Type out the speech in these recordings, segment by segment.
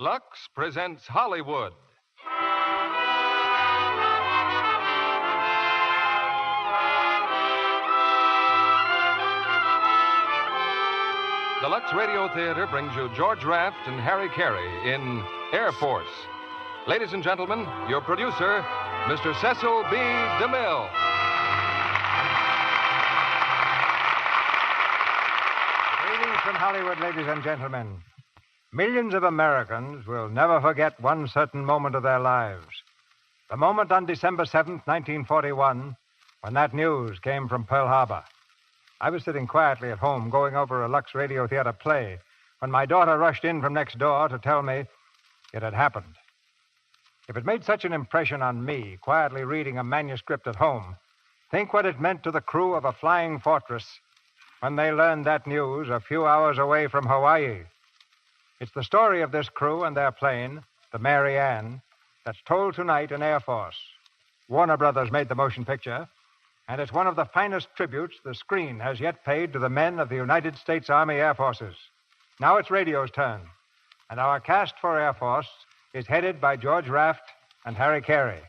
Lux presents Hollywood. The Lux Radio Theatre brings you George Raft and Harry Carey in Air Force. Ladies and gentlemen, your producer, Mr. Cecil B. DeMille. Greetings from Hollywood, ladies and gentlemen. Millions of Americans will never forget one certain moment of their lives. The moment on December 7th, 1941, when that news came from Pearl Harbor. I was sitting quietly at home going over a Lux Radio Theatre play when my daughter rushed in from next door to tell me it had happened. If it made such an impression on me, quietly reading a manuscript at home, think what it meant to the crew of a flying fortress when they learned that news a few hours away from Hawaii. It's the story of this crew and their plane, the Mary Ann, that's told tonight in Air Force. Warner Brothers made the motion picture, and it's one of the finest tributes the screen has yet paid to the men of the United States Army Air Forces. Now it's radio's turn, and our cast for Air Force is headed by George Raft and Harry Carey.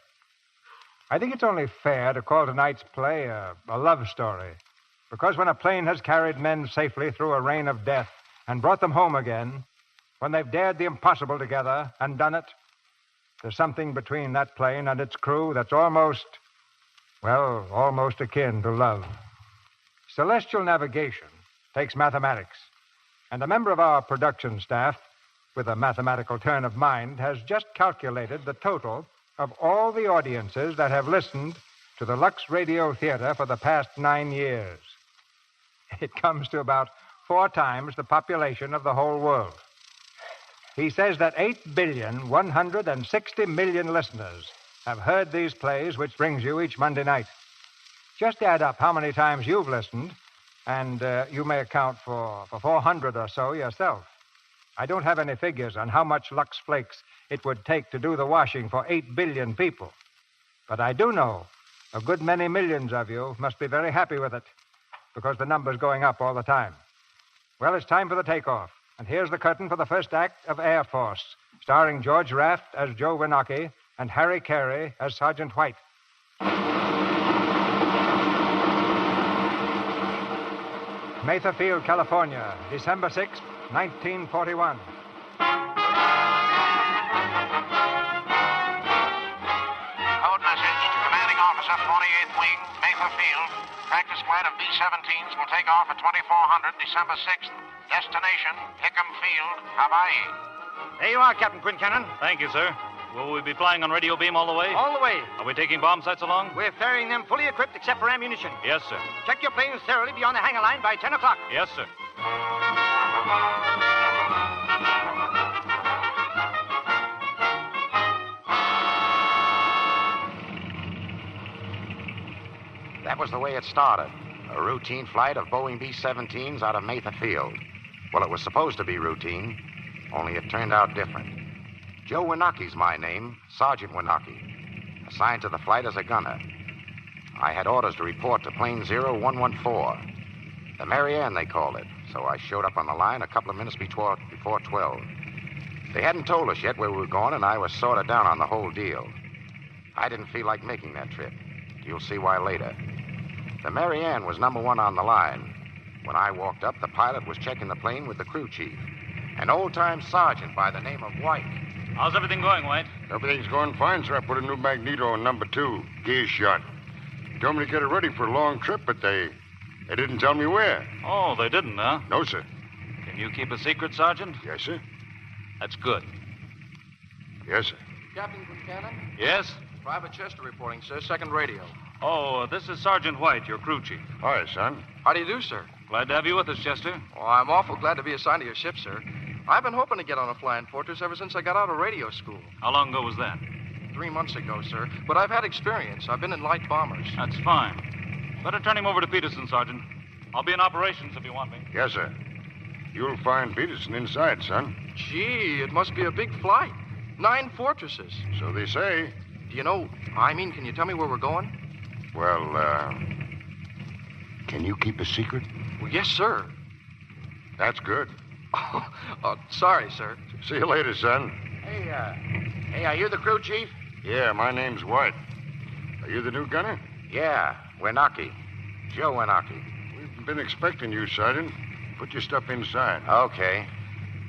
I think it's only fair to call tonight's play a love story, because when a plane has carried men safely through a rain of death and brought them home again, when they've dared the impossible together and done it, there's something between that plane and its crew that's almost akin to love. Celestial navigation takes mathematics, and a member of our production staff, with a mathematical turn of mind, has just calculated the total of all the audiences that have listened to the Lux Radio Theatre for the past 9 years. It comes to about 4 times the population of the whole world. He says that 8,160,000,000 listeners have heard these plays, which brings you each Monday night. Just add up how many times you've listened, and you may account for 400 or so yourself. I don't have any figures on how much Lux Flakes it would take to do the washing for 8 billion people. But I do know a good many millions of you must be very happy with it, because the number's going up all the time. Well, it's time for the takeoff. And here's the curtain for the first act of Air Force, starring George Raft as Joe Winocki and Harry Carey as Sergeant White. Mather Field, California, December 6th, 1941. Code message to Commanding Officer, 48th Wing, Mather Field. Practice flight of B-17s will take off at 2400 December 6th. Destination, Hickam Field, Hawaii. There you are, Captain Quincannon. Thank you, sir. Will we be flying on radio beam all the way? All the way. Are we taking bomb sights along? We're ferrying them fully equipped except for ammunition. Yes, sir. Check your planes thoroughly beyond the hangar line by 10 o'clock. Yes, sir. That was the way it started. A routine flight of Boeing B-17s out of Mather Field. Well, it was supposed to be routine, only it turned out different. Joe Winocki's my name, Sergeant Winocki, assigned to the flight as a gunner. I had orders to report to plane 0114. The Mary Ann, they called it, so I showed up on the line a couple of minutes before 12. They hadn't told us yet where we were going, and I was sort of down on the whole deal. I didn't feel like making that trip. You'll see why later. The Mary Ann was number 1 on the line. When I walked up, the pilot was checking the plane with the crew chief, an old-time sergeant by the name of White. How's everything going, White? Everything's going fine, sir. I put a new magneto on number 2, gear shot. Told me to get it ready for a long trip, but they didn't tell me where. Oh, they didn't, huh? No, sir. Can you keep a secret, Sergeant? Yes, sir. That's good. Yes, sir. Captain Quincannon? Yes? Private Chester reporting, sir. Second radio. Oh, this is Sergeant White, your crew chief. Hi, son. How do you do, sir? Glad to have you with us, Chester. Oh, I'm awful glad to be assigned to your ship, sir. I've been hoping to get on a flying fortress ever since I got out of radio school. How long ago was that? 3 months ago, sir. But I've had experience. I've been in light bombers. That's fine. Better turn him over to Peterson, Sergeant. I'll be in operations if you want me. Yes, sir. You'll find Peterson inside, son. Gee, it must be a big flight. 9 fortresses. So they say. Do you know, can you tell me where we're going? Well, can you keep a secret? Well, yes, sir. That's good. Oh, sorry, sir. See you later, son. Hey, are you the crew chief? Yeah, my name's White. Are you the new gunner? Yeah, Winaki. Joe Winaki. We've been expecting you, Sergeant. Put your stuff inside. Okay.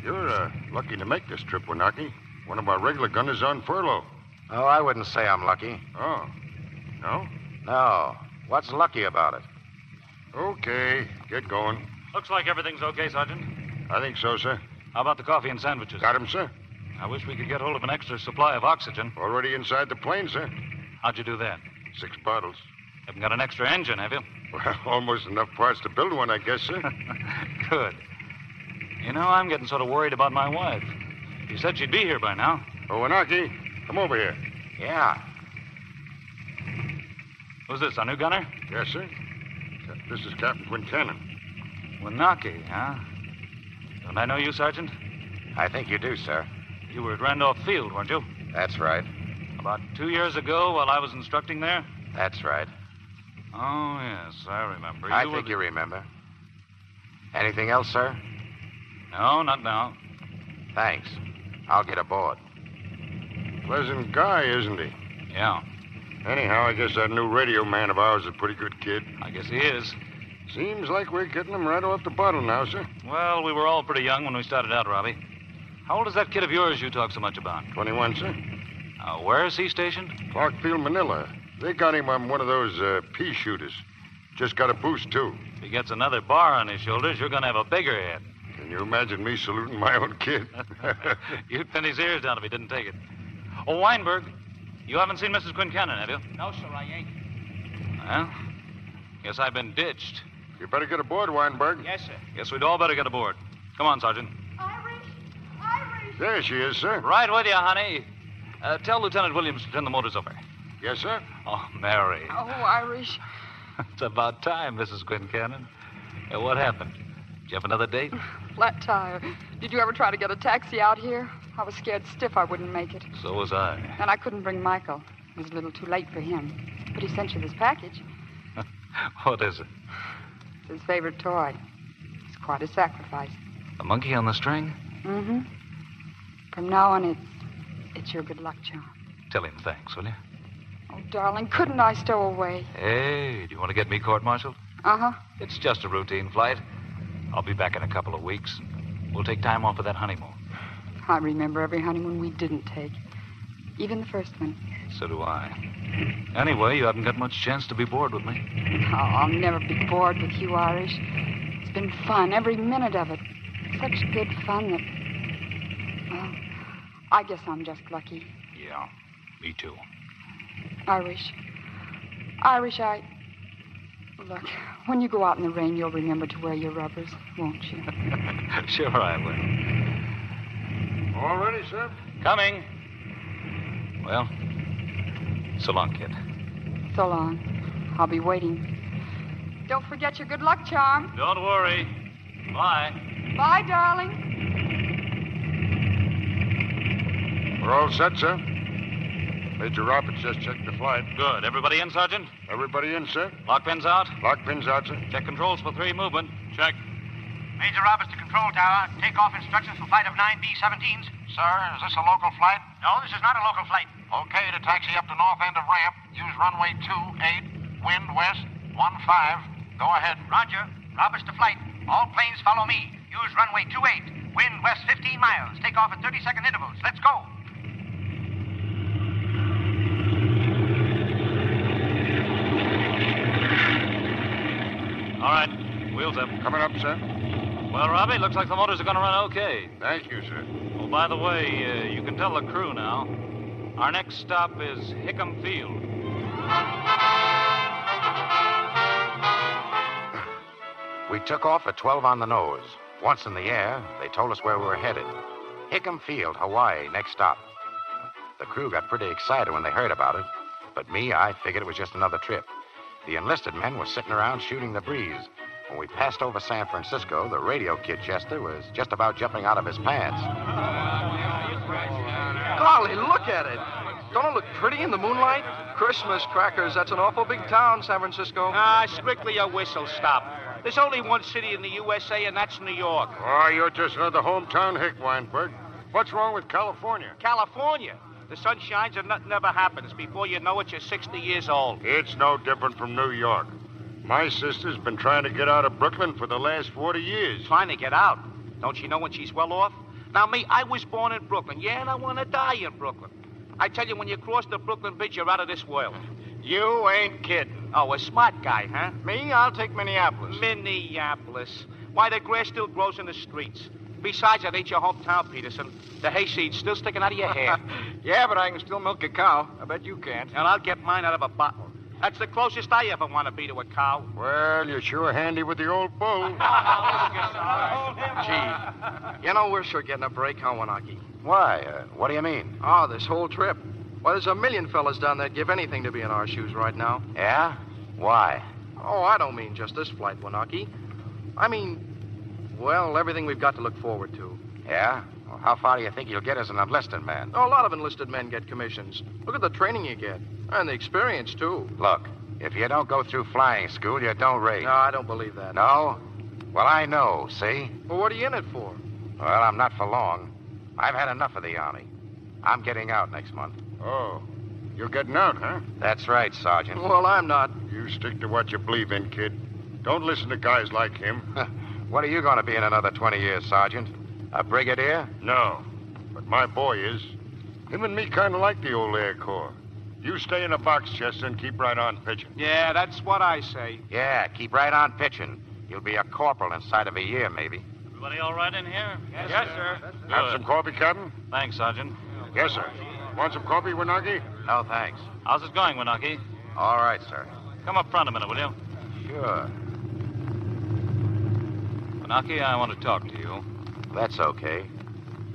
You're lucky to make this trip, Winaki. One of our regular gunners on furlough. Oh, I wouldn't say I'm lucky. Oh. No? No. What's lucky about it? Okay, get going. Looks like everything's okay, Sergeant. I think so, sir. How about the coffee and sandwiches? Got him, sir? I wish we could get hold of an extra supply of oxygen. Already inside the plane, sir. How'd you do that? 6 bottles. Haven't got an extra engine, have you? Well, almost enough parts to build one, I guess, sir. Good. You know, I'm getting sort of worried about my wife. She said she'd be here by now. Oh, Winaki, come over here. Yeah. Who's this, our new gunner? Yes, sir. This is Captain Quincannon. Winaki, huh? Don't I know you, Sergeant? I think you do, sir. You were at Randolph Field, weren't you? That's right. About 2 years ago while I was instructing there? That's right. Oh, yes, I remember. I think you remember. Anything else, sir? No, not now. Thanks. I'll get aboard. Pleasant guy, isn't he? Yeah, Anyhow, I guess that new radio man of ours is a pretty good kid. I guess he is. Seems like we're getting him right off the bottle now, sir. Well, we were all pretty young when we started out, Robbie. How old is that kid of yours you talk so much about? 21, sir. Where is he stationed? Clarkfield, Manila. They got him on one of those pea shooters. Just got a boost, too. If he gets another bar on his shoulders, you're going to have a bigger head. Can you imagine me saluting my own kid? You'd pin his ears down if he didn't take it. Oh, Weinberg, you haven't seen Mrs. Quincannon, have you? No, sir, I ain't. Well, guess I've been ditched. You better get aboard, Weinberg. Yes, sir. Guess we'd all better get aboard. Come on, Sergeant. Irish! Irish! There she is, sir. Right with you, honey. Tell Lieutenant Williams to turn the motors over. Yes, sir. Oh, Mary. Oh, Irish. It's about time, Mrs. Quincannon. What happened? Did you have another date? Flat tire. Did you ever try to get a taxi out here? I was scared stiff I wouldn't make it. So was I. And I couldn't bring Michael. It was a little too late for him. But he sent you this package. What is it? It's his favorite toy. It's quite a sacrifice. A monkey on the string? Mm-hmm. From now on, it's your good luck charm. Tell him thanks, will you? Oh, darling, couldn't I stow away? Hey, do you want to get me court-martialed? Uh-huh. It's just a routine flight. I'll be back in a couple of weeks. We'll take time off of that honeymoon. I remember every honeymoon we didn't take. Even the first one. So do I. Anyway, you haven't got much chance to be bored with me. Oh, I'll never be bored with you, Irish. It's been fun, every minute of it. Such good fun that... Well, I guess I'm just lucky. Yeah, me too. Irish, Look, when you go out in the rain, you'll remember to wear your rubbers, won't you? Sure I will. All ready, sir? Coming. Well, so long, kid. So long. I'll be waiting. Don't forget your good luck charm. Don't worry. Bye. Bye, darling. We're all set, sir. Major Roberts just checked the flight. Good. Everybody in, Sergeant? Everybody in, sir? Lock pins out? Lock pins out, sir. Check controls for 3 movement. Check. Major Roberts to control tower. Takeoff instructions for flight of 9B-17s. Sir, is this a local flight? No, this is not a local flight. Okay, to taxi up to north end of ramp. Use runway 28, wind west 15. Go ahead. Roger. Roberts to flight. All planes follow me. Use runway 28, wind west 15 miles. Take off at 30-second intervals. Let's go. All right. Wheels up. Coming up, sir. Well, Robbie, looks like the motors are going to run okay. Thank you, sir. Well, by the way, you can tell the crew now. Our next stop is Hickam Field. We took off at 12 on the nose. Once in the air, they told us where we were headed. Hickam Field, Hawaii, next stop. The crew got pretty excited when they heard about it. But me, I figured it was just another trip. The enlisted men were sitting around shooting the breeze. When we passed over San Francisco, the radio kid Chester was just about jumping out of his pants. Golly, look at it. Don't it look pretty in the moonlight? Christmas crackers, that's an awful big town, San Francisco. Strictly a whistle stop. There's only one city in the USA, and that's New York. Oh, you're just another hometown hick, Weinberg. What's wrong with California? California. The sun shines and nothing ever happens. Before you know it, you're 60 years old. It's no different from New York. My sister's been trying to get out of Brooklyn for the last 40 years. Trying to get out. Don't you know when she's well off? Now, me, I was born in Brooklyn. Yeah, and I want to die in Brooklyn. I tell you, when you cross the Brooklyn Bridge, you're out of this world. You ain't kidding. Oh, a smart guy, huh? Me, I'll take Minneapolis. Minneapolis. Why, the grass still grows in the streets. Besides, that ain't your hometown, Peterson. The hayseed's still sticking out of your hair. Yeah, but I can still milk a cow. I bet you can't. And I'll get mine out of a bottle. That's the closest I ever want to be to a cow. Well, you're sure handy with the old bull. Gee, you know, we're sure getting a break, huh, Wanaki? Why? What do you mean? Oh, this whole trip. Well, there's a million fellas down there give anything to be in our shoes right now. Yeah? Why? Oh, I don't mean just this flight, Wanaki. I mean, well, everything we've got to look forward to. Yeah? Well, how far do you think you'll get as an enlisted man? Oh, a lot of enlisted men get commissions. Look at the training you get. And the experience, too. Look, if you don't go through flying school, you don't race. No, I don't believe that. No? Well, I know, see? Well, what are you in it for? Well, I'm not for long. I've had enough of the Army. I'm getting out next month. Oh, you're getting out, huh? That's right, Sergeant. Well, I'm not. You stick to what you believe in, kid. Don't listen to guys like him. What are you going to be in another 20 years, Sergeant? A brigadier? No, but my boy is. Him and me kind of like the old Air Corps. You stay in a box, Chester, and keep right on pitching. Yeah, that's what I say. Yeah, keep right on pitching. You'll be a corporal inside of a year, maybe. Everybody all right in here? Yes, sir. Have some coffee, Captain? Thanks, Sergeant. Yes, sir. Want some coffee, Wanaki? No, thanks. How's it going, Wanaki? All right, sir. Come up front a minute, will you? Sure. Wanaki, I want to talk to you. That's okay.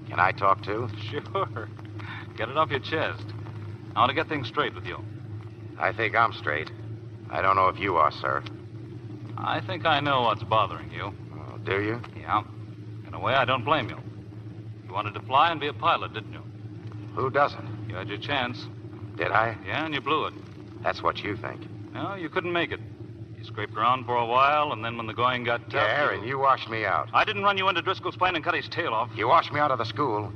Can I talk too? Sure. Get it off your chest. I want to get things straight with you. I think I'm straight. I don't know if you are, sir. I think I know what's bothering you. Oh, do you? Yeah. In a way, I don't blame you. You wanted to fly and be a pilot, didn't you? Who doesn't? You had your chance. Did I? Yeah, and you blew it. That's what you think. No, you couldn't make it. You scraped around for a while, and then when the going got tough... Yeah, and you washed me out. I didn't run you into Driscoll's plane and cut his tail off. You washed me out of the school.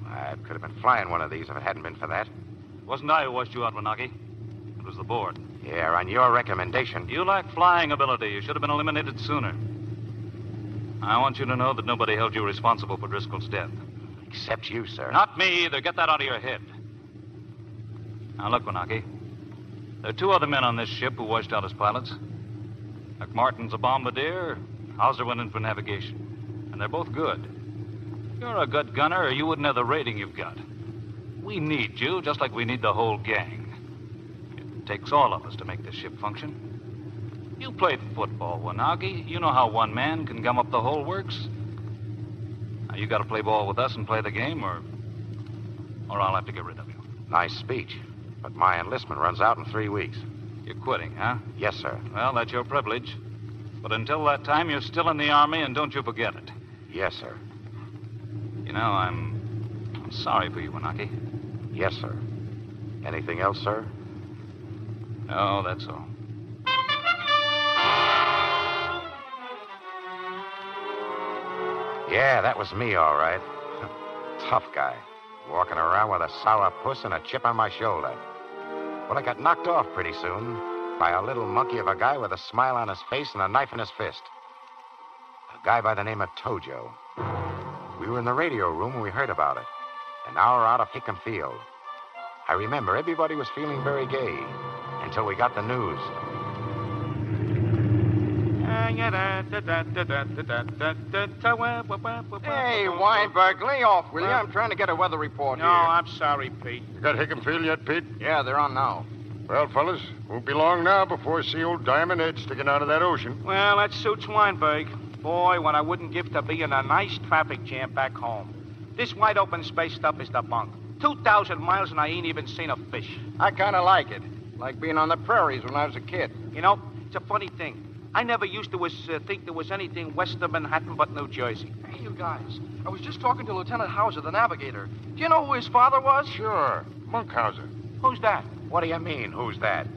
I could have been flying one of these if it hadn't been for that. It wasn't I who washed you out, Wanaki. It was the board. Yeah, on your recommendation. You lack flying ability. You should have been eliminated sooner. I want you to know that nobody held you responsible for Driscoll's death. Except you, sir. Not me either. Get that out of your head. Now, look, Wanaki. There are two other men on this ship who washed out as pilots. McMartin's a bombardier. Hauser went in for navigation. And they're both good. You're a good gunner, or you wouldn't have the rating you've got. We need you, just like we need the whole gang. It takes all of us to make this ship function. You played football, Wanaki. You know how one man can gum up the whole works. Now, you got to play ball with us and play the game, or I'll have to get rid of you. Nice speech. But my enlistment runs out in 3 weeks. You're quitting, huh? Yes, sir. Well, that's your privilege. But until that time, you're still in the Army, and don't you forget it. Yes, sir. You know, I'm sorry for you, Wanaki. Yes, sir. Anything else, sir? No, that's all. Yeah, that was me, all right. Tough guy. Walking around with a sour puss and a chip on my shoulder. Well, I got knocked off pretty soon by a little monkey of a guy with a smile on his face and a knife in his fist. A guy by the name of Tojo. We were in the radio room when we heard about it. An hour out of Hickam Field. I remember everybody was feeling very gay until we got the news. Hey, Weinberg, lay off, will you? I'm trying to get a weather report No, here. I'm sorry, Pete. You got Hickam Field yet, Pete? Yeah, they're on now. Well, fellas, won't be long now before I see old Diamond Head sticking out of that ocean. Well, that suits Weinberg. Boy, what I wouldn't give to be in a nice traffic jam back home. This wide open space stuff is the bunk. 2,000 miles and I ain't even seen a fish. I kind of like it. Like being on the prairies when I was a kid. You know, it's a funny thing. I never used to think there was anything west of Manhattan but New Jersey. Hey, you guys. I was just talking to Lieutenant Hauser, the navigator. Do you know who his father was? Sure. Monkhauser. Who's that? What do you mean, who's that?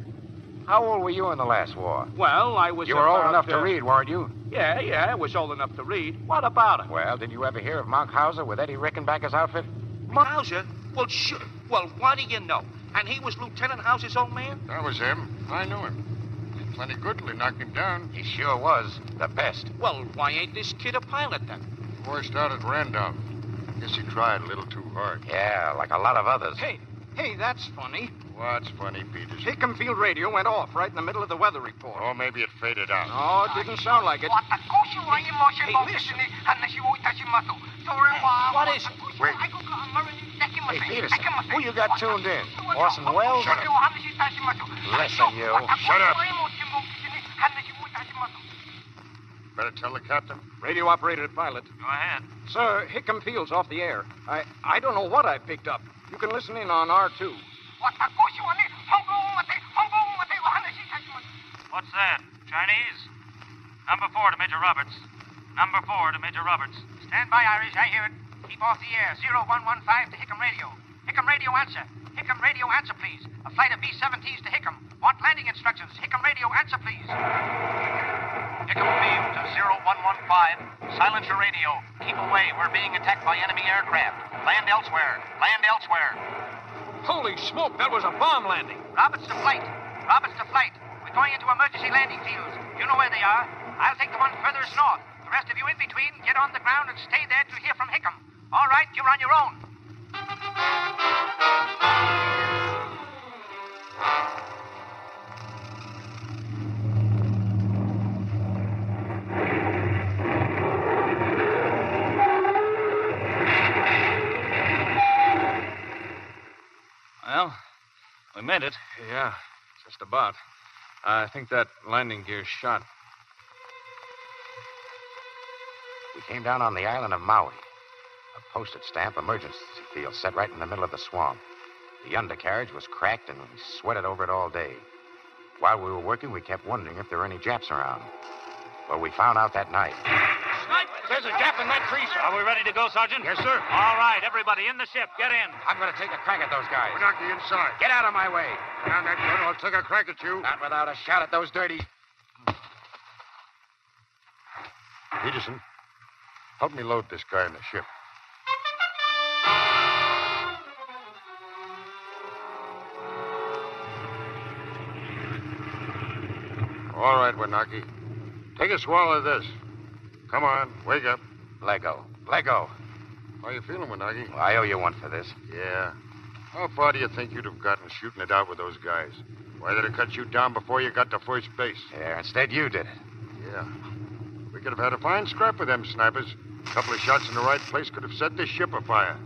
How old were you in the last war? Well, I was You were old about, enough to read, weren't you? Yeah, I was old enough to read. What about it? Well, did you ever hear of Monkhauser with Eddie Rickenbacker's outfit? Hauser? Well, sure. Well, what do you know? And he was Lieutenant Hauser's old man? That was him. I knew him. He's plenty good till he knocked him down. He sure was. The best. Well, why ain't this kid a pilot then? Before he started Randolph. Guess he tried a little too hard. Yeah, like a lot of others. Hey, that's funny. What's funny, Peters? Hickam Field radio went off right in the middle of the weather report. Oh, maybe it faded out. No, it didn't sound like it. What is it? Wait. Hey, Peterson, who you got tuned in? Orson Welles? Shut up. Listen, you. Shut up. Better tell the captain. Radio operated pilot. Go ahead. Sir, Hickam Field's off the air. I don't know what I picked up. You can listen in on R2. What's that? Chinese? Number 4 to Major Roberts. Number 4 to Major Roberts. Stand by, Irish. I hear it. Keep off the air. 0115 to Hickam Radio. Hickam Radio, answer. Hickam Radio, answer, please. A flight of B-17s to Hickam. Want landing instructions. Hickam Radio, answer, please. Hickam Field to 0115. Silence your radio. Keep away. We're being attacked by enemy aircraft. Land elsewhere. Land elsewhere. Holy smoke, that was a bomb landing. Roberts to flight. Roberts to flight. We're going into emergency landing fields. You know where they are. I'll take the one furthest north. The rest of you in between, get on the ground and stay there to hear from Hickam. All right, you're on your own. Well, we made it. Yeah, just about. I think that landing gear's shot. We came down on the island of Maui. A postage stamp emergency field set right in the middle of the swamp. The undercarriage was cracked, and we sweated over it all day. While we were working, we kept wondering if there were any Japs around. Well, we found out that night. There's a Jap in that tree, sir. Are we ready to go, Sergeant? Yes, sir. All right, everybody, in the ship. Get in. I'm going to take a crack at those guys. We're not the inside. Get out of my way. Down that gun, I'll take a crack at you. Not without a shot at those dirty... Peterson, help me load this guy in the ship. All right, Wanaki. Take a swallow of this. Come on, wake up. Lego. Lego. How you feeling, Wanaki? Well, I owe you one for this. Yeah. How far do you think you'd have gotten shooting it out with those guys? Why, they'd have cut you down before you got to first base. Yeah, instead you did it. Yeah. We could have had a fine scrap with them snipers. A couple of shots in the right place could have set this ship afire.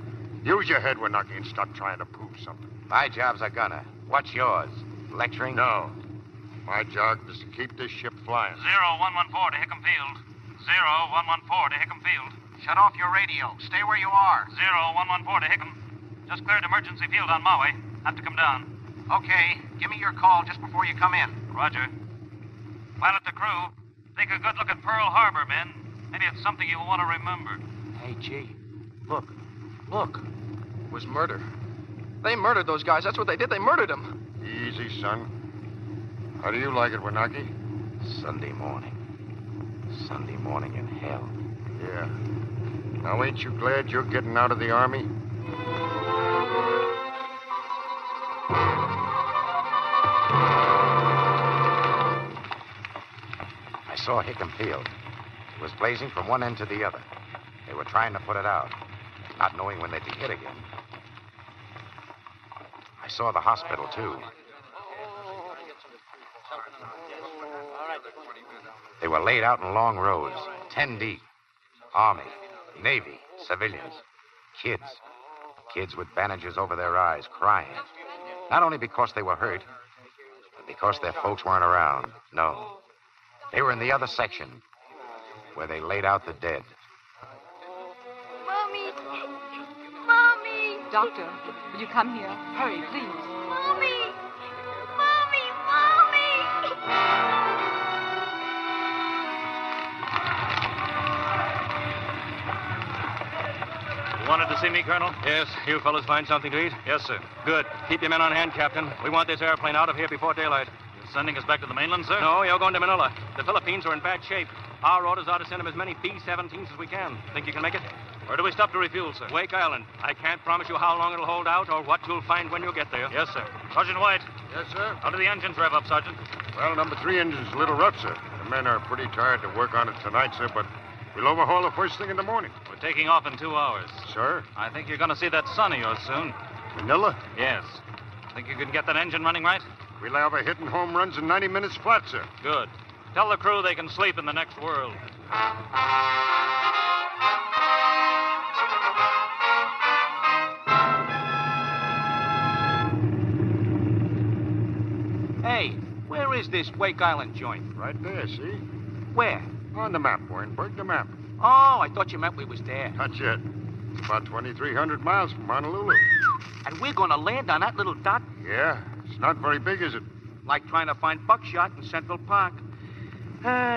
Use your head, Wanaki, and stop trying to prove something. My job's a gunner. What's yours? Lecturing? No. My job is to keep this ship flying. 0114 to Hickam Field. 0114 to Hickam Field. Shut off your radio. Stay where you are. 0114 to Hickam. Just cleared emergency field on Maui. Have to come down. Okay. Give me your call just before you come in. Roger. Pilot the crew. Take a good look at Pearl Harbor, men. Maybe it's something you'll want to remember. Hey, G. Look. Look. It was murder. They murdered those guys. That's what they did. They murdered them. Easy, son. How do you like it, Wanaki? Sunday morning. Sunday morning in hell. Yeah. Now, ain't you glad you're getting out of the Army? I saw Hickam Field. It was blazing from one end to the other. They were trying to put it out, not knowing when they'd be hit again. I saw the hospital, too. They were laid out in long rows, 10 deep. Army, Navy, civilians, kids. Kids with bandages over their eyes, crying. Not only because they were hurt, but because their folks weren't around. No. They were in the other section, where they laid out the dead. Mommy! Mommy! Doctor, will you come here? Hurry, please. Mommy! Mommy! Mommy! Wanted to see me, Colonel? Yes, you fellas find something to eat? Yes, sir. Good. Keep your men on hand, Captain. We want this airplane out of here before daylight. Yes, Sending us back to the mainland, sir? No, you're going to Manila. The Philippines are in bad shape. Our orders are to send them as many B-17s as we can. Think you can make it? Where do we stop to refuel, sir? Wake Island. I can't promise you how long it'll hold out or what you'll find when you get there. Yes, sir. Sergeant White, Yes, sir? how do the engines rev up, Sergeant? Well, number 3 engine's a little rough, sir. The men are pretty tired to work on it tonight, sir, but we'll overhaul the first thing in the morning. We're taking off in 2 hours. Sir? I think you're going to see that sun of yours soon. Manila? Yes. Think you can get that engine running right? We'll have a hitting home runs in 90 minutes flat, sir. Good. Tell the crew they can sleep in the next world. Hey, where is this Wake Island joint? Right there, see? Where? On the map, Weinberg, the map. Oh, I thought you meant we was there. Not yet. It's about 2,300 miles from Honolulu. And we're going to land on that little dot? Yeah, it's not very big, is it? Like trying to find buckshot in Central Park.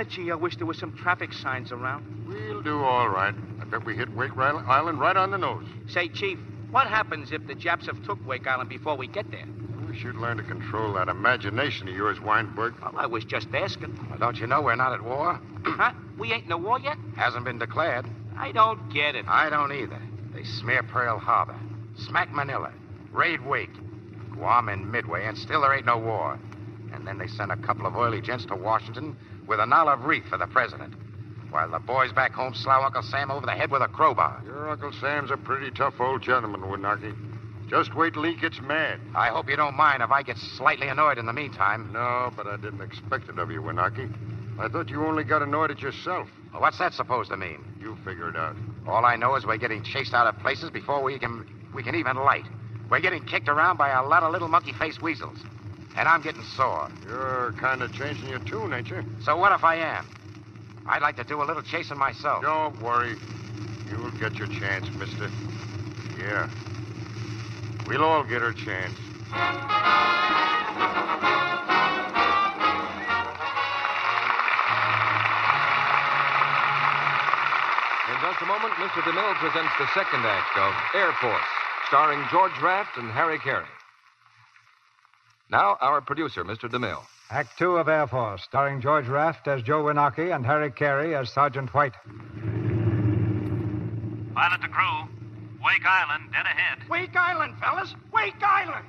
Gee, I wish there was some traffic signs around. We'll do all right. I bet we hit Wake Island right on the nose. Say, Chief, what happens if the Japs have took Wake Island before we get there? We should learn to control that imagination of yours, Weinberg. Well, I was just asking. Well, don't you know we're not at war? Huh? We ain't in a war yet? Hasn't been declared. I don't get it. I don't either. They smear Pearl Harbor, smack Manila, raid Wake, Guam and Midway, and still there ain't no war. And then they send a couple of oily gents to Washington with an olive wreath for the president, while the boys back home slough Uncle Sam over the head with a crowbar. Your Uncle Sam's a pretty tough old gentleman, Winaki. Just wait till he gets mad. I hope you don't mind if I get slightly annoyed in the meantime. No, but I didn't expect it of you, Winaki. I thought you only got annoyed at yourself. Well, what's that supposed to mean? You figure it out. All I know is we're getting chased out of places before we can even light. We're getting kicked around by a lot of little monkey-faced weasels. And I'm getting sore. You're kind of changing your tune, ain't you? So what if I am? I'd like to do a little chasing myself. Don't worry. You'll get your chance, mister. Yeah. We'll all get our chance. In just a moment, Mr. DeMille presents the second act of Air Force, starring George Raft and Harry Carey. Now, our producer, Mr. DeMille. Act 2 of Air Force, starring George Raft as Joe Winaki and Harry Carey as Sergeant White. Pilot to crew. Wake Island, dead ahead. Wake Island, fellas! Wake Island!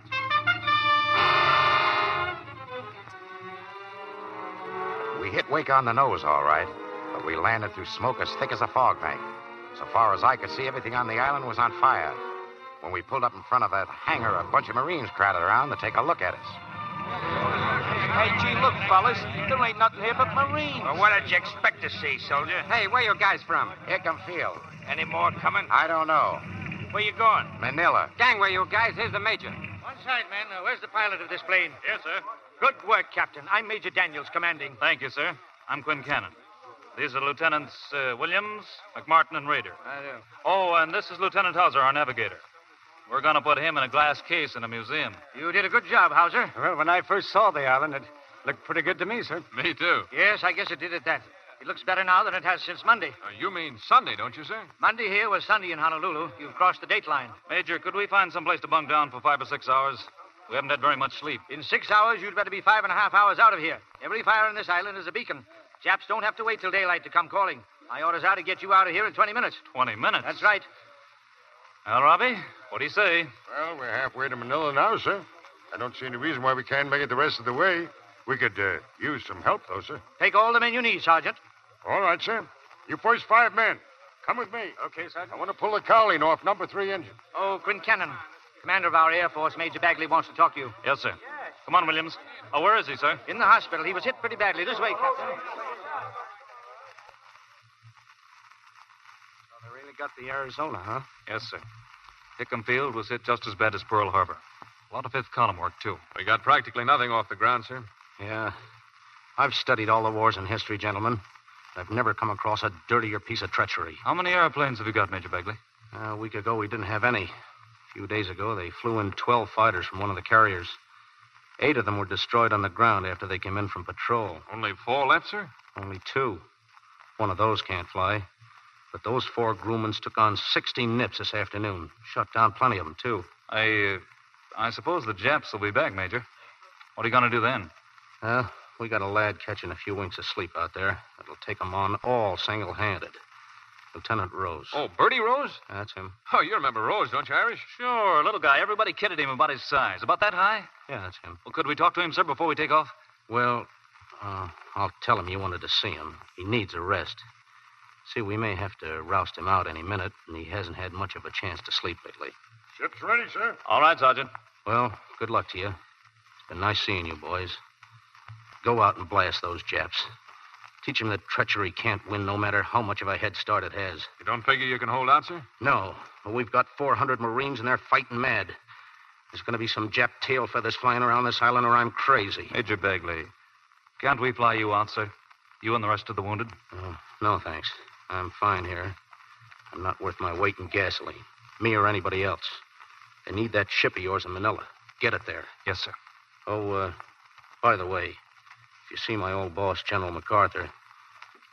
We hit Wake on the nose, all right, but we landed through smoke as thick as a fog bank. So far as I could see, everything on the island was on fire. When we pulled up in front of that hangar, a bunch of Marines crowded around to take a look at us. Hey, gee, look, fellas. There ain't nothing here but Marines. Well, what did you expect to see, soldier? Hey, where you guys from? Hickam Field. Any more coming? I don't know. Where you going? Manila. Gang, where you guys? Here's the major. One side, man. Where's the pilot of this plane? Yes, sir. Good work, Captain. I'm Major Daniels, commanding. Thank you, sir. I'm Quinn Cannon. These are Lieutenants Williams, McMartin, and Rader. I do. Oh, and this is Lieutenant Hauser, our navigator. We're going to put him in a glass case in a museum. You did a good job, Hauser. Well, when I first saw the island, it looked pretty good to me, sir. Me too. Yes, I guess it did at that. It looks better now than it has since Monday. You mean Sunday, don't you, sir? Monday here was Sunday in Honolulu. You've crossed the date line. Major, could we find some place to bunk down for 5 or 6 hours? We haven't had very much sleep. In 6 hours, you'd better be 5.5 hours out of here. Every fire on this island is a beacon. Japs don't have to wait till daylight to come calling. My orders are to get you out of here in 20 minutes. 20 minutes? That's right. Well, Robbie, what do you say? Well, we're halfway to Manila now, sir. I don't see any reason why we can't make it the rest of the way. We could use some help, though, sir. Take all the men you need, Sergeant. All right, sir. You first 5 men. Come with me. Okay, Sergeant. I want to pull the cowling off number 3 engine. Oh, Quinn Cannon, commander of our Air Force, Major Bagley wants to talk to you. Yes, sir. Come on, Williams. Oh, where is he, sir? In the hospital. He was hit pretty badly. This way, Captain. They really got the Arizona, huh? Yes, sir. Hickam Field was hit just as bad as Pearl Harbor. A lot of fifth column work, too. We got practically nothing off the ground, sir. Yeah. I've studied all the wars in history, gentlemen. I've never come across a dirtier piece of treachery. How many airplanes have you got, Major Bagley? A week ago, we didn't have any. A few days ago, they flew in 12 fighters from one of the carriers. 8 of them were destroyed on the ground after they came in from patrol. Only 4 left, sir? Only 2. One of those can't fly. But those 4 Grumans took on 60 nips this afternoon. Shot down plenty of them, too. I suppose the Japs will be back, Major. What are you going to do then? Well, we got a lad catching a few winks of sleep out there. It'll take 'em on all single-handed. Lieutenant Rose. Oh, Bertie Rose? That's him. Oh, you remember Rose, don't you, Irish? Sure, little guy. Everybody kidded him about his size. About that high? Yeah, that's him. Well, could we talk to him, sir, before we take off? Well, I'll tell him you wanted to see him. He needs a rest. See, we may have to roust him out any minute, and he hasn't had much of a chance to sleep lately. Ship's ready, sir. All right, Sergeant. Well, good luck to you. It's been nice seeing you, boys. Go out and blast those Japs. Teach them that treachery can't win no matter how much of a head start it has. You don't figure you can hold out, sir? No, but we've got 400 Marines and they're fighting mad. There's going to be some Jap tail feathers flying around this island or I'm crazy. Major Begley, can't we fly you out, sir? You and the rest of the wounded? No, thanks. I'm fine here. I'm not worth my weight in gasoline. Me or anybody else. They need that ship of yours in Manila. Get it there. Yes, sir. Oh, by the way, if you see my old boss, General MacArthur,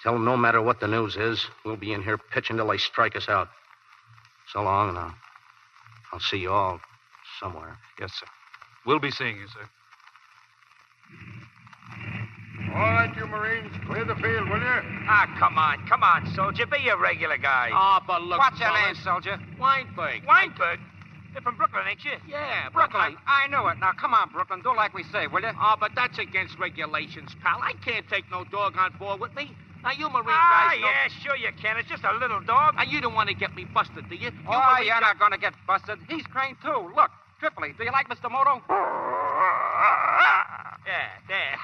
tell him no matter what the news is, we'll be in here pitching till they strike us out. So long, and I'll see you all somewhere. Yes, sir. We'll be seeing you, sir. All right, you Marines, clear the field, will you? Ah, come on, soldier. Be a regular guy. Ah, but look, What's your name, fellas. soldier? Weinberg. Weinberg? You're from Brooklyn, ain't you? Yeah, but Brooklyn. I knew it. Now, come on, Brooklyn. Do like we say, will you? Ah, but that's against regulations, pal. I can't take no dog on board with me. Now, you Marine Ah, guys know... yeah, sure you can. It's just a little dog. And you don't want to get me busted, do you? Oh, Marine you're guys- not going to get busted. He's trained, too. Look, Tripoli, do you like Mr. Moto? Yeah, there.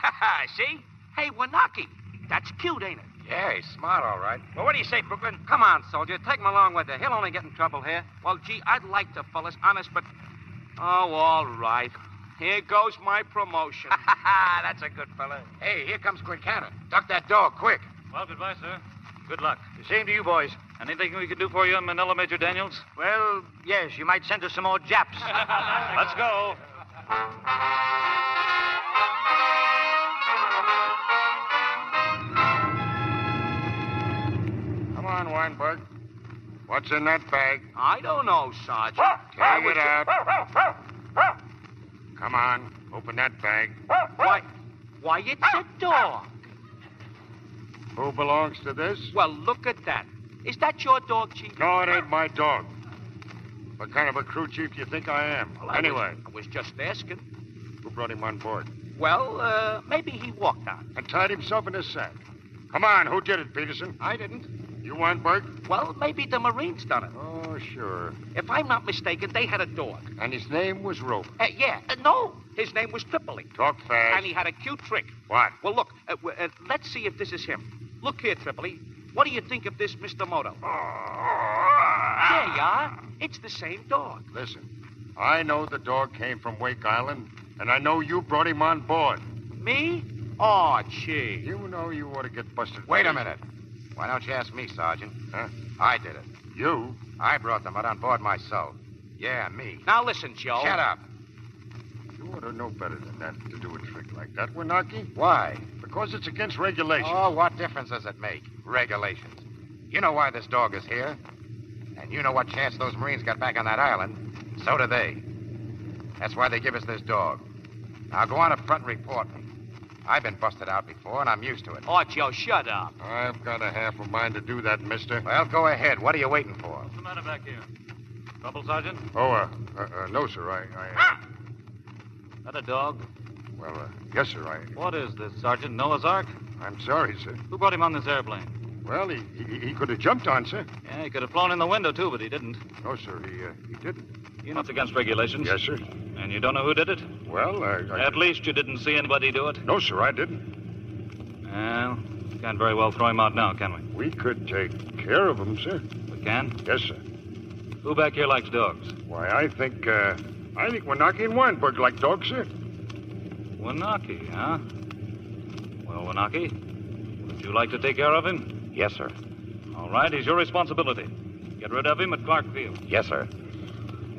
See? Hey, Wanaki, that's cute, ain't it? Yeah, he's smart, all right. Well, what do you say, Brooklyn? Come on, soldier. Take him along with you. He'll only get in trouble here. Well, gee, I'd like to, fellas, honest, but... Oh, all right. Here goes my promotion. That's a good fella. Hey, here comes Quick Cannon. Duck that dog, quick. Well, goodbye, sir. Good luck. The same to you, boys. Anything we can do for you in Manila, Major Daniels? Well, yes, you might send us some more Japs. Let's go. Come on, Weinberg. What's in that bag? I don't know, Sergeant. Take it out. Come on, open that bag. Why, it's a dog. Who belongs to this? Well, look at that. Is that your dog, Chief? No, it ain't my dog. What kind of a crew chief do you think I am? Well, Anyway, I was just asking. who brought him on board? Well, maybe he walked out. And tied himself in his sack. Come on, who did it, Peterson? I didn't. You, Weinberg? Well, maybe the Marines done it. Oh, sure. If I'm not mistaken, they had a dog. And his name was Rope. Yeah, no. His name was Tripoli. Talk fast. And he had a cute trick. What? Well, look, let's see if this is him. Look here, Tripoli. What do you think of this, Mr. Moto? There you are. It's the same dog. Listen, I know the dog came from Wake Island, and I know you brought him on board. Me? Oh, gee. You know you ought to get busted. Wait a minute. Why don't you ask me, Sergeant? Huh? I did it. You? I brought them out on board myself. Yeah, me. Now listen, Joe. Shut up. You ought to know better than that to do a trick like that, Wanaki. Why? Because it's against regulations. Oh, what difference does it make? Regulations. You know why this dog is here. And you know what chance those Marines got back on that island. So do they. That's why they give us this dog. Now go on up front and report me. I've been busted out before, and I'm used to it. Oh, Joe, shut up. I've got a half a mind to do that, mister. Well, go ahead. What are you waiting for? What's the matter back here? Trouble, Sergeant? Oh, no, sir. I That a dog? well, yes, sir. What is this, Sergeant? Noah's Ark? I'm sorry, sir. Who brought him on this airplane? Well, he could have jumped on, sir. Yeah, he could have flown in the window, too, but he didn't. No, sir, he didn't. You know it's against regulations. Yes, sir. And you don't know who did it? Well, At least you didn't see anybody do it? No, sir, I didn't. Well, can't very well throw him out now, can we? We could take care of him, sir. We can? Yes, sir. Who back here likes dogs? Why, I think Wanaki and Weinberg like dogs, sir. Wanaki, huh? Well, Wanaki, would you like to take care of him? Yes, sir. All right, he's your responsibility. Get rid of him at Clark Field. Yes, sir.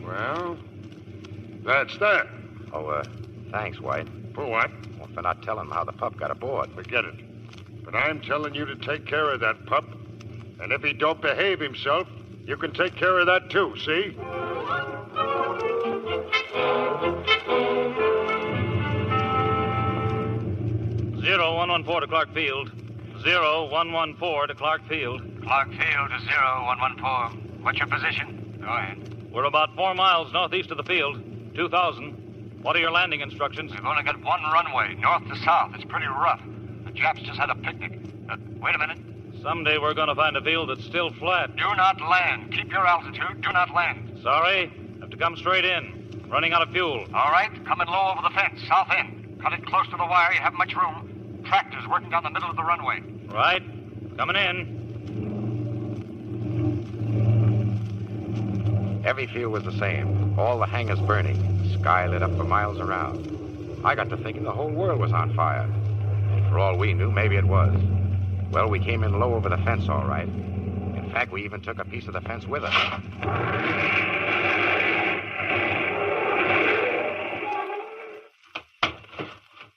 Well, that's that. Oh, thanks, White. For what? Well, for not telling him how the pup got aboard. Forget it. But I'm telling you to take care of that pup. And if he don't behave himself, you can take care of that too, see? 114 to Clark Field. 0114 to Clark Field. Clark Field to 0114. What's your position? Go ahead. We're about 4 miles northeast of the field. 2,000. What are your landing instructions? We've only got one runway, north to south. It's pretty rough. The Japs just had a picnic. Wait a minute. Someday we're going to find a field that's still flat. Do not land. Keep your altitude. Do not land. Sorry. Have to come straight in. Running out of fuel. All right. Coming low over the fence, south end. Cut it close to the wire. You have much room. Tractors working down the middle of the runway. Right. Coming in. Every field was the same. All the hangars burning. Sky lit up for miles around. I got to thinking the whole world was on fire. And for all we knew, maybe it was. Well, we came in low over the fence, all right. In fact, we even took a piece of the fence with us. Hey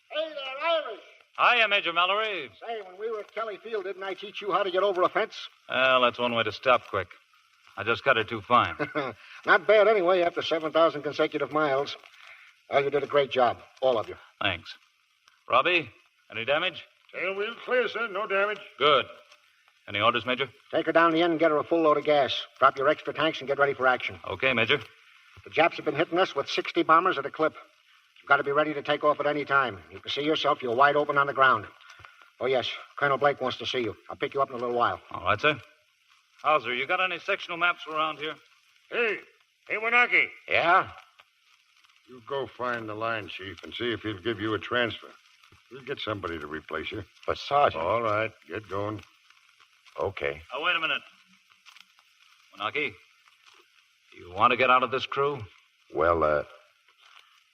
there, Irish. Hiya, Major Mallory. Say, when we were at Kelly Field, didn't I teach you how to get over a fence? Well, that's one way to stop quick. I just cut it too fine. Not bad anyway, after 7,000 consecutive miles. Well, you did a great job, all of you. Thanks. Robbie, any damage? Tail wheel clear, sir. No damage. Good. Any orders, Major? Take her down the end and get her a full load of gas. Drop your extra tanks and get ready for action. Okay, Major. The Japs have been hitting us with 60 bombers at a clip. You've got to be ready to take off at any time. You can see yourself. You're wide open on the ground. Oh, yes. Colonel Blake wants to see you. I'll pick you up in a little while. All right, sir. Hauser, you got any sectional maps around here? Hey, Wanaki. Yeah? You go find the line chief and see if he'll give you a transfer. We'll get somebody to replace you. But, Sergeant... All right, get going. Okay. Oh, wait a minute. Wanaki, you want to get out of this crew? Well,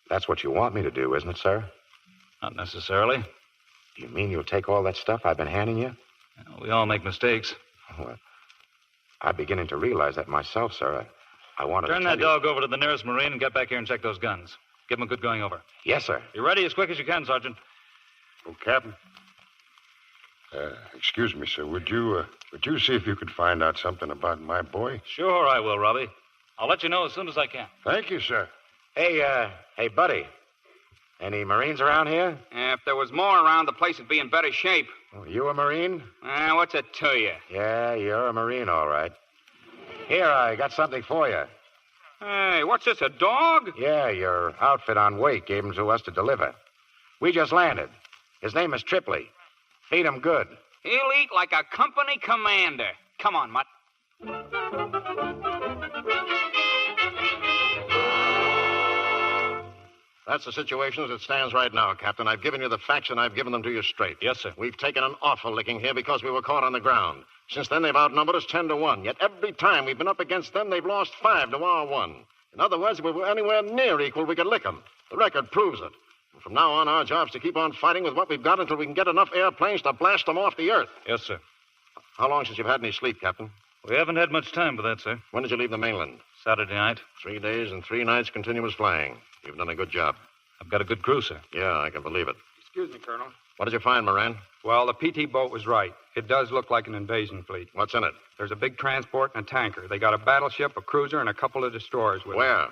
that's what you want me to do, isn't it, sir? Not necessarily. Do you mean you'll take all that stuff I've been handing you? We all make mistakes. Well, I'm beginning to realize that myself, sir. I wanted Turn to that dog over to the nearest Marine and get back here and check those guns. Give him a good going over. Yes, sir. Be ready as quick as you can, Sergeant. Oh, Captain. Excuse me, sir. Would you see if you could find out something about my boy? Sure I will, Robbie. I'll let you know as soon as I can. Thank you, sir. Hey, buddy. Any Marines around here? If there was more around, the place would be in better shape. Oh, you a Marine? What's it to you? Yeah, you're a Marine, all right. Here, I got something for you. Hey, what's this, a dog? Yeah, your outfit on Wake gave him to us to deliver. We just landed. His name is Tripley. Feed him good. He'll eat like a company commander. Come on, Mutt. That's the situation as it stands right now, Captain. I've given you the facts, and I've given them to you straight. Yes, sir. We've taken an awful licking here because we were caught on the ground. Since then, they've outnumbered us 10-1. Yet every time we've been up against them, they've lost 5 to our 1. In other words, if we were anywhere near equal, we could lick them. The record proves it. And from now on, our job's to keep on fighting with what we've got until we can get enough airplanes to blast them off the earth. Yes, sir. How long since you've had any sleep, Captain? We haven't had much time for that, sir. When did you leave the mainland? Saturday night. 3 days and 3 nights continuous flying. You've done a good job. I've got a good crew, sir. Yeah, I can believe it. Excuse me, Colonel. What did you find, Moran? Well, the PT boat was right. It does look like an invasion fleet. What's in it? There's a big transport and a tanker. They got a battleship, a cruiser, and a couple of destroyers with them. Where?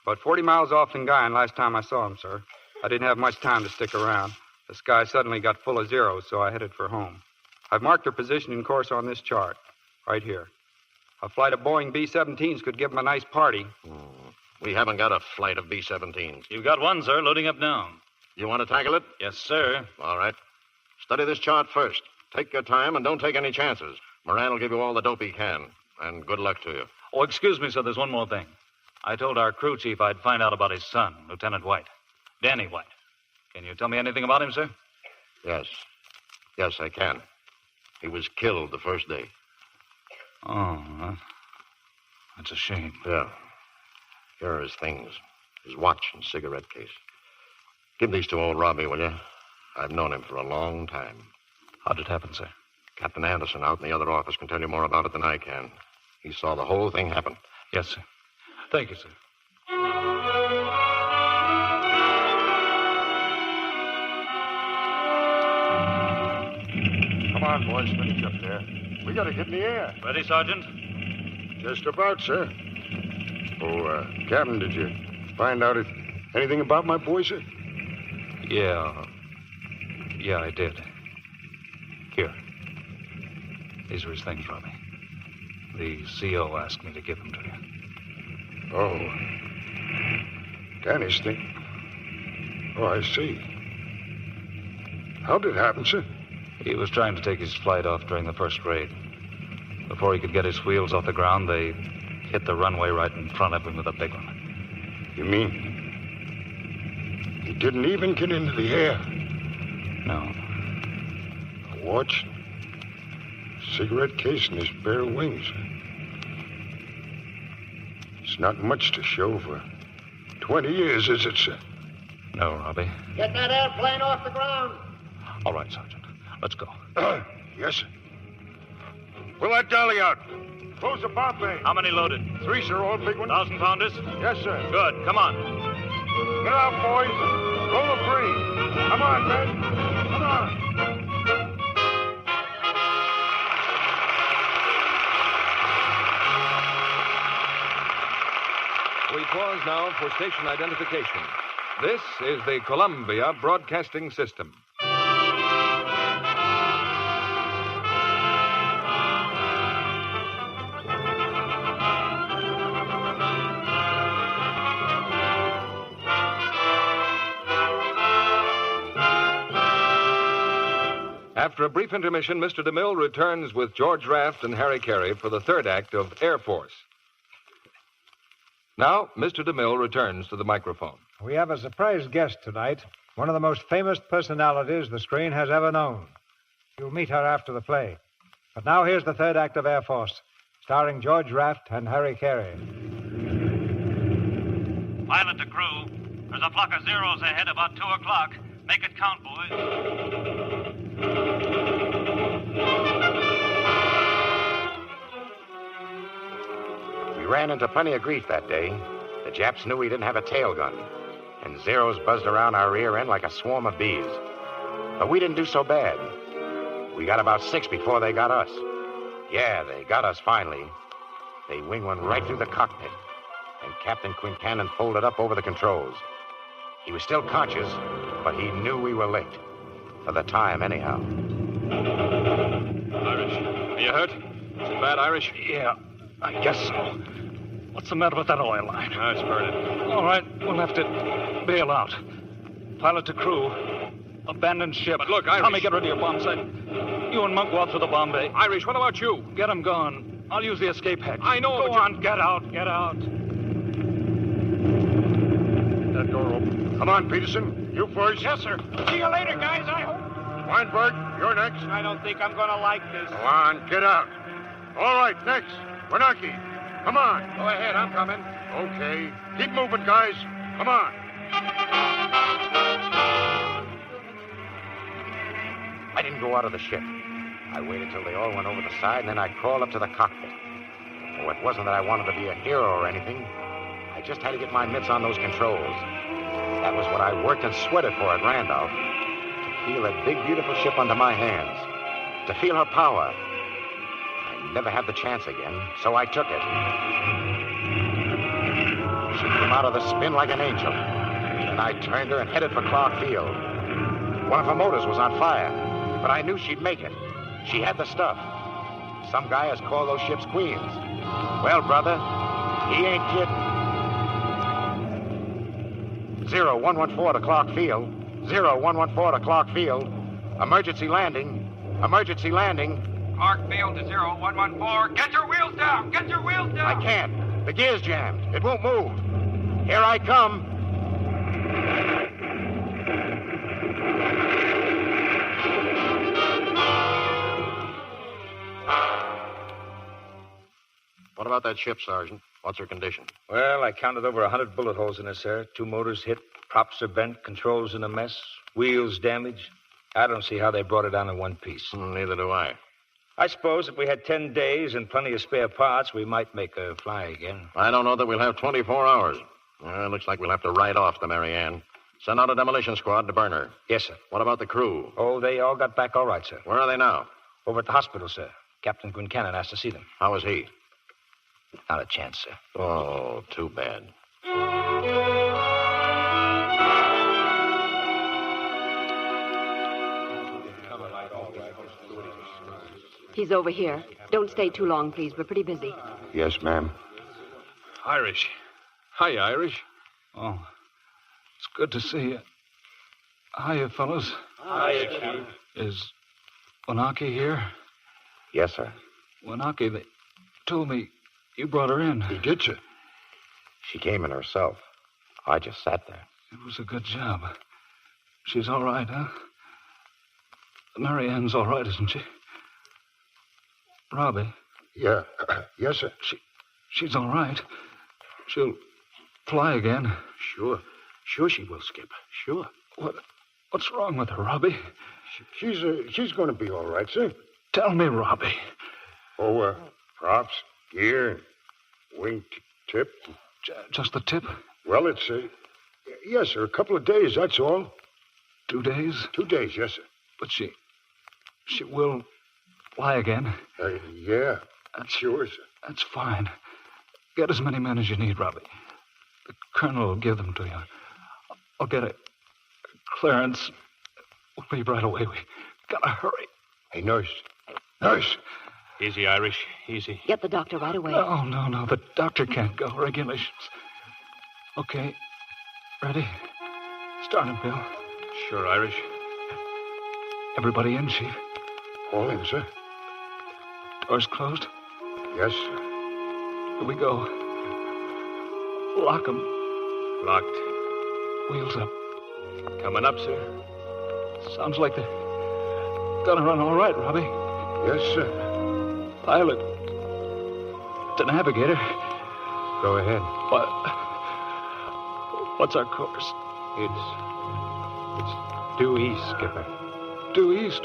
About 40 miles off Lingayen last time I saw them, sir. I didn't have much time to stick around. The sky suddenly got full of zeros, so I headed for home. I've marked their position and course on this chart, right here. A flight of Boeing B-17s could give them a nice party. We haven't got a flight of B-17s. You've got one, sir, loading up now. You want to tackle it? Yes, sir. All right. Study this chart first. Take your time and don't take any chances. Moran will give you all the dope he can. And good luck to you. Oh, excuse me, sir, there's one more thing. I told our crew chief I'd find out about his son, Lieutenant White. Danny White. Can you tell me anything about him, sir? Yes. Yes, I can. He was killed the first day. Oh, that's a shame. Yeah. Here are his things. His watch and cigarette case. Give these to old Robbie, will you? I've known him for a long time. How'd it happen, sir? Captain Anderson out in the other office can tell you more about it than I can. He saw the whole thing happen. Yes, sir. Thank you, sir. Come on, boys. Finish up there. We got to get in the air. Ready, Sergeant? Just about, sir. Oh, Captain, did you find out anything about my boy, sir? Yeah, I did. These are his things, Robbie. The CO asked me to give them to you. Oh. Danny's thing. Oh, I see. How did it happen, sir? He was trying to take his flight off during the first raid. Before he could get his wheels off the ground, they hit the runway right in front of him with a big one. You mean he didn't even get into the air? No. A watch, cigarette case, and his bare wings. It's not much to show for 20 years, is it, sir? No, Robbie. Get that airplane off the ground. All right, Sergeant. Let's go. Yes, sir. Pull that dolly out. Close the bomb bay. How many loaded? 3, sir, all big ones. 1,000-pounders? Yes, sir. Good. Come on. Get out, boys. Roll a free. Come on, men. Come on. We pause now for station identification. This is the Columbia Broadcasting System. After a brief intermission, Mr. DeMille returns with George Raft and Harry Carey for the third act of Air Force. Now, Mr. DeMille returns to the microphone. We have a surprise guest tonight, one of the most famous personalities the screen has ever known. You'll meet her after the play. But now here's the third act of Air Force, starring George Raft and Harry Carey. Pilot to crew. There's a flock of zeros ahead about 2 o'clock. Make it count, boys. We ran into plenty of grief that day. The Japs knew we didn't have a tail gun, and Zeros buzzed around our rear end like a swarm of bees. But we didn't do so bad. We got about 6 before they got us. Yeah, they got us finally. They winged one right through the cockpit, and Captain Quincannon folded up over the controls. He was still conscious, but he knew we were licked. For the time, anyhow. Irish, are you hurt? Is it bad, Irish? Yeah, I guess so. What's the matter with that oil line? It's burning. All right, we'll have to bail out. Pilot to crew. Abandoned ship. But look, Irish. Tommy, get rid of your bomb sight. You and Monk go out through the bomb bay. Irish, what about you? Get him gone. I'll use the escape hatch. I know, Go but on, get out, get out. That door open. Come on, Peterson. You first. Yes, sir. See you later, guys, I hope. Weinberg, you're next. I don't think I'm going to like this. Go on, get out. All right, next. Wanaki. Come on. Go ahead, I'm coming. Okay. Keep moving, guys. Come on. I didn't go out of the ship. I waited till they all went over the side, and then I crawled up to the cockpit. Oh, it wasn't that I wanted to be a hero or anything. I just had to get my mitts on those controls. That was what I worked and sweated for at Randolph. To feel that big, beautiful ship under my hands. To feel her power. I'd never have the chance again, so I took it. She came out of the spin like an angel. And I turned her and headed for Clark Field. One of her motors was on fire, but I knew she'd make it. She had the stuff. Some guy has called those ships queens. Well, brother, he ain't kidding. 0114 to Clark Field. 0114 to Clark Field. Emergency landing. Emergency landing. Clark Field to 0114. Get your wheels down! Get your wheels down! I can't. The gear's jammed. It won't move. Here I come. What about that ship, Sergeant? What's her condition? Well, I counted over 100 bullet holes in her, sir. 2 motors hit, props are bent, controls in a mess, wheels damaged. I don't see how they brought it down in one piece. Neither do I. I suppose if we had 10 days and plenty of spare parts, we might make her fly again. I don't know that we'll have 24 hours. Looks like we'll have to ride off the Mary Ann. Send out a demolition squad to burn her. Yes, sir. What about the crew? Oh, they all got back all right, sir. Where are they now? Over at the hospital, sir. Captain Quincannon asked to see them. How is he? Not a chance, sir. Oh, too bad. He's over here. Don't stay too long, please. We're pretty busy. Yes, ma'am. Irish. Hi, Irish. Oh, it's good to see you. Hiya, fellas. Hiya, Chief. Is Wanaki here? Yes, sir. Wanaki, they told me you brought her in. He did, sir. She came in herself. I just sat there. It was a good job. She's all right, huh? Mary Ann's all right, isn't she? Robbie? Yeah. Yes, sir. She's all right. She'll fly again. Sure. Sure she will, Skip. Sure. What's wrong with her, Robbie? She's going to be all right, sir. Tell me, Robbie. Oh, props, gear, wing tip. Just the tip? Well, it's, yes, sir, a couple of days, that's all. 2 days? 2 days, yes, sir. But she will fly again? Yeah, sure, sir. That's fine. Get as many men as you need, Robbie. The colonel will give them to you. I'll get a clearance. We'll leave right away. We gotta hurry. Hey, nurse. Nurse. Easy, Irish. Easy. Get the doctor right away. No. The doctor can't go. Regulations. Okay. Ready? Start him, Bill. Sure, Irish. Everybody in, Chief? All in, sir. Doors closed? Yes, sir. Here we go. Lock 'em. Locked. Wheels up. Coming up, sir. Sounds like they're gonna run all right, Robbie. Yes, sir. Pilot. The navigator. Go ahead. What's our course? It's due east, Skipper. Due east?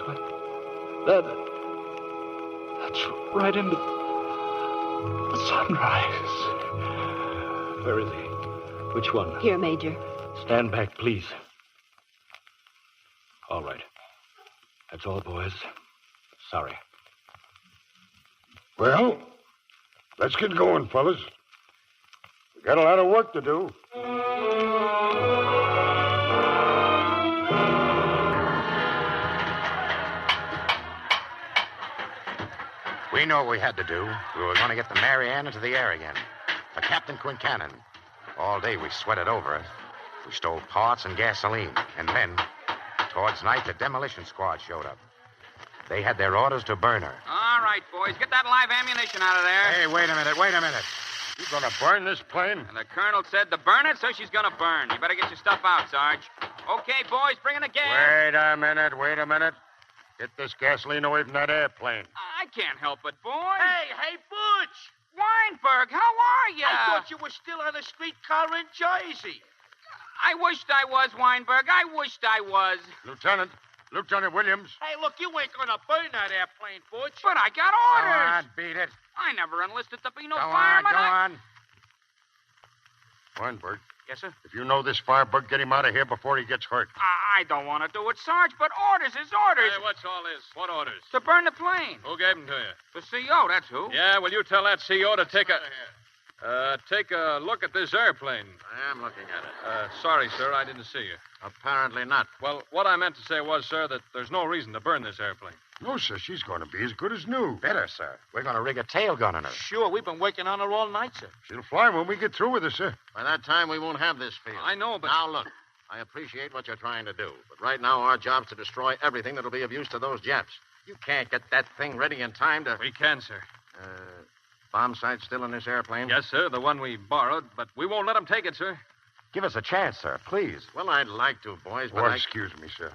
That's right into the sunrise. Where is he? Which one? Here, Major. Stand back, please. All right. That's all, boys. Sorry. Well, let's get going, fellas. We got a lot of work to do. We know what we had to do. We were going to get the Mary Ann into the air again. For Captain Quincannon. All day we sweated over it. We stole parts and gasoline. And then, towards night, the demolition squad showed up. They had their orders to burn her. All right, boys. Get that live ammunition out of there. Hey, wait a minute. You gonna burn this plane? And the colonel said to burn it, so she's gonna burn. You better get your stuff out, Sarge. Okay, boys, bring in the gas. Wait a minute. Get this gasoline away from that airplane. I can't help it, boys. Hey, Butch! Weinberg, how are you? I thought you were still on a streetcar in Jersey. I wished I was, Weinberg. I wished I was. Lieutenant Williams. Hey, look, you ain't gonna burn that airplane, Butch. But I got Go orders. on, beat it. I never enlisted to be no Go fireman. on. Weinberg, Yes, sir? if you know this firebug, get him out of here before he gets hurt. I don't want to do it, Sarge, but orders is orders. Hey, what's all this? What orders? To burn the plane. Who gave them to you? The CO, that's who. Yeah, well, you tell that CO to take a look at this airplane. I am looking at it. Sorry, sir, I didn't see you. Apparently not. Well, what I meant to say was, sir, that there's no reason to burn this airplane. No, sir, she's going to be as good as new. Better, sir. We're going to rig a tail gun on her. Sure, we've been working on her all night, sir. She'll fly when we get through with her, sir. By that time, we won't have this field. I know, but... Now, look, I appreciate what you're trying to do, but right now our job's to destroy everything that'll be of use to those Japs. You can't get that thing ready in time to... We can, sir. Bomb sight still in this airplane? Yes, sir, the one we borrowed, but we won't let them take it, sir. Give us a chance, sir, please. Well, I'd like to, boys, but Excuse me, sir.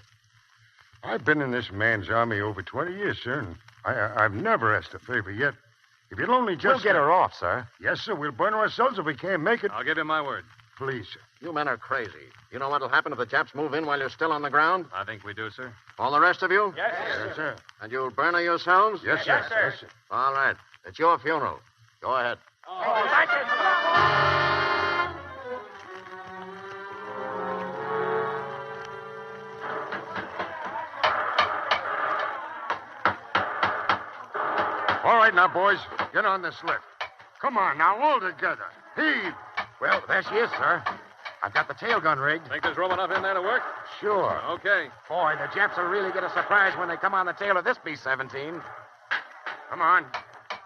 I've been in this man's army over 20 years, sir, and I've never asked a favor yet. If you'll only just... We'll get her off, sir. Yes, sir. We'll burn her ourselves if we can't make it. I'll give you my word. Please, sir. You men are crazy. You know what'll happen if the Japs move in while you're still on the ground? I think we do, sir. All the rest of you? Yes, Yes, sir. And you'll burn her yourselves? Yes, sir. Yes, sir. Yes, sir. All right. It's your funeral. Go ahead. All right, now, boys, get on this lift. Come on, now, all together. Heave. Well, there she is, sir. I've got the tail gun rigged. Think there's room enough in there to work? Sure. Okay. Boy, the Japs will really get a surprise when they come on the tail of this B-17. Come on.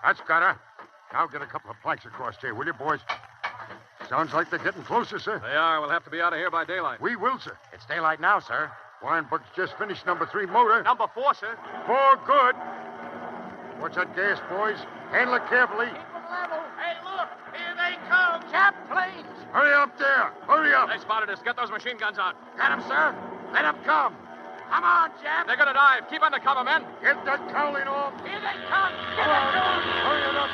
That's got her. Now get a couple of planks across here, will you, boys? Sounds like they're getting closer, sir. They are. We'll have to be out of here by daylight. We will, sir. It's daylight now, sir. Weinberg's just finished number 3 motor. Number 4, sir. 4 good. Watch that gas, boys. Handle it carefully. Level. Hey, look. Here they come. Chap, please. Hurry up there. Hurry up. They spotted us. Get those machine guns out. Got him, sir. Let him come. Come on, Jap. They're going to dive. Keep under cover, men. Get that cowling off. Here they come. Come on. Hurry it up.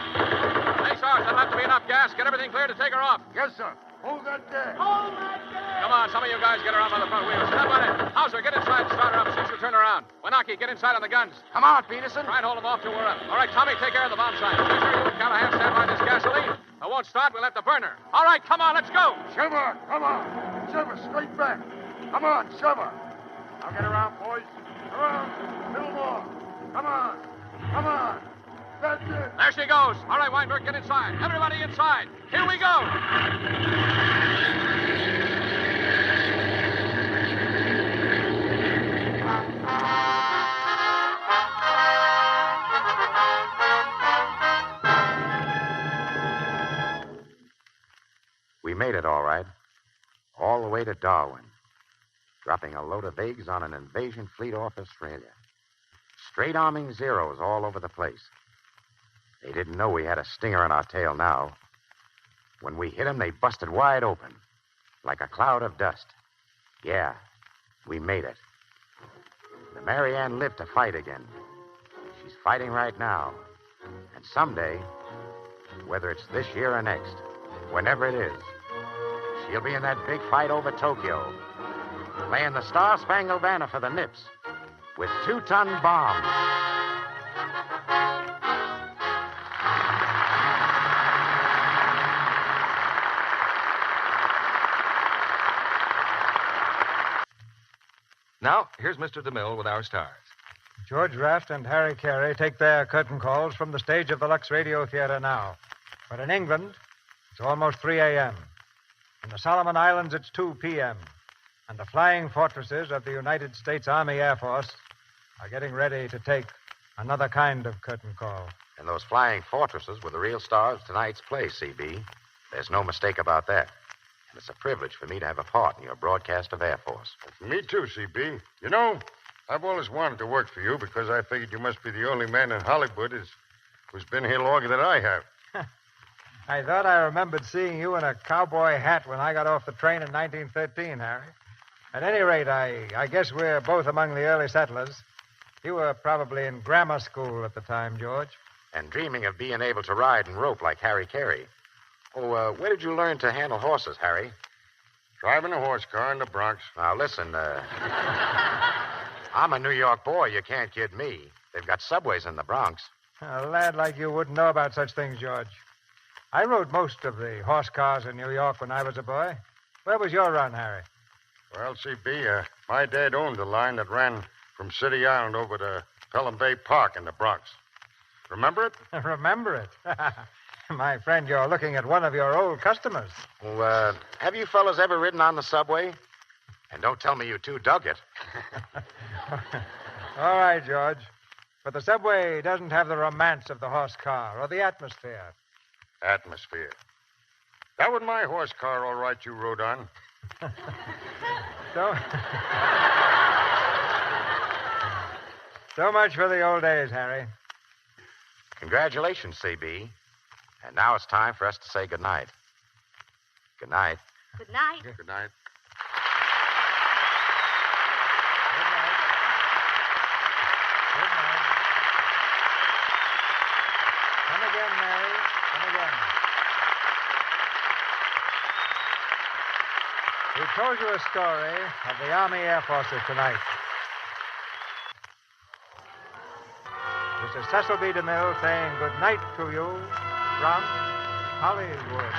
Hey, Sarge, that'll have to be enough gas. Get everything clear to take her off. Yes, sir. Hold that gas. Hold that gas. Come on, some of you guys get her out by the front wheels. Step on it. Hauser, get inside and start her up. See she'll turn around. Wanaki, get inside on the guns. Come on, Peterson. Try and hold them off till we're up. All right, Tommy, take care of the bomb sign. Make sure you and Callahan stand by this gasoline. It won't start. We'll have to burn her. All right, come on, let's go. Shove her. Come on. Shove her straight back. Come on, shove her. Now get around, boys. Around. Little more. Come on. Come on. That's it. There she goes. All right, Weinberg, get inside. Everybody inside. Here we go. We made it all right. All the way to Darwin. Dropping a load of eggs on an invasion fleet off Australia. Straight arming Zeros all over the place. They didn't know we had a stinger on our tail now. When we hit them, they busted wide open, like a cloud of dust. Yeah, we made it. The Mary Ann lived to fight again. She's fighting right now. And someday, whether it's this year or next, whenever it is, she'll be in that big fight over Tokyo, laying the Star-Spangled Banner for the Nips with 2-ton bombs. Now, here's Mr. DeMille with our stars. George Raft and Harry Carey take their curtain calls from the stage of the Lux Radio Theatre now. But in England, it's almost 3 a.m. In the Solomon Islands, it's 2 p.m. And the flying fortresses of the United States Army Air Force are getting ready to take another kind of curtain call. And those flying fortresses were the real stars of tonight's play, C.B. There's no mistake about that. And it's a privilege for me to have a part in your broadcast of Air Force. Me too, C.B. You know, I've always wanted to work for you because I figured you must be the only man in Hollywood who's been here longer than I have. I thought I remembered seeing you in a cowboy hat when I got off the train in 1913, Harry. At any rate, I guess we're both among the early settlers. You were probably in grammar school at the time, George. And dreaming of being able to ride and rope like Harry Carey. Oh, where did you learn to handle horses, Harry? Driving a horse car in the Bronx. Now, listen, I'm a New York boy. You can't kid me. They've got subways in the Bronx. A lad like you wouldn't know about such things, George. I rode most of the horse cars in New York when I was a boy. Where was your run, Harry? Well, C.B., my dad owned a line that ran from City Island over to Pelham Bay Park in the Bronx. Remember it? Remember it? My friend, you're looking at one of your old customers. Well, have you fellas ever ridden on the subway? And don't tell me you two dug it. All right, George. But the subway doesn't have the romance of the horse car or the atmosphere. Atmosphere. That was my horse car, all right, you rode on. So much for the old days, Harry. Congratulations, C.B. And now it's time for us to say goodnight. Good night. Good night. Good night. Come again, Mary. Come again. We told you a story of the Army Air Forces tonight. This is Cecil B. DeMille saying good night to you from Hollywood.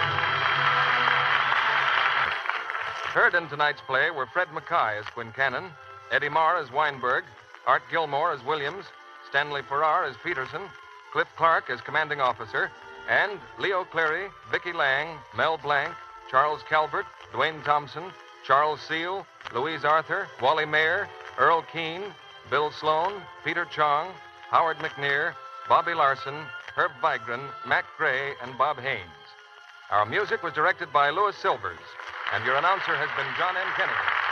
Heard in tonight's play were Fred Mackay as Quincannon, Eddie Marr as Weinberg, Art Gilmore as Williams, Stanley Farrar as Peterson, Cliff Clark as commanding officer, and Leo Cleary, Vicki Lang, Mel Blanc, Charles Calvert, Dwayne Thompson, Charles Seal, Louise Arthur, Wally Mayer, Earl Keane, Bill Sloan, Peter Chong, Howard McNear, Bobby Larson, Herb Vigran, Mac Gray, and Bob Haynes. Our music was directed by Louis Silvers, and your announcer has been John M. Kennedy.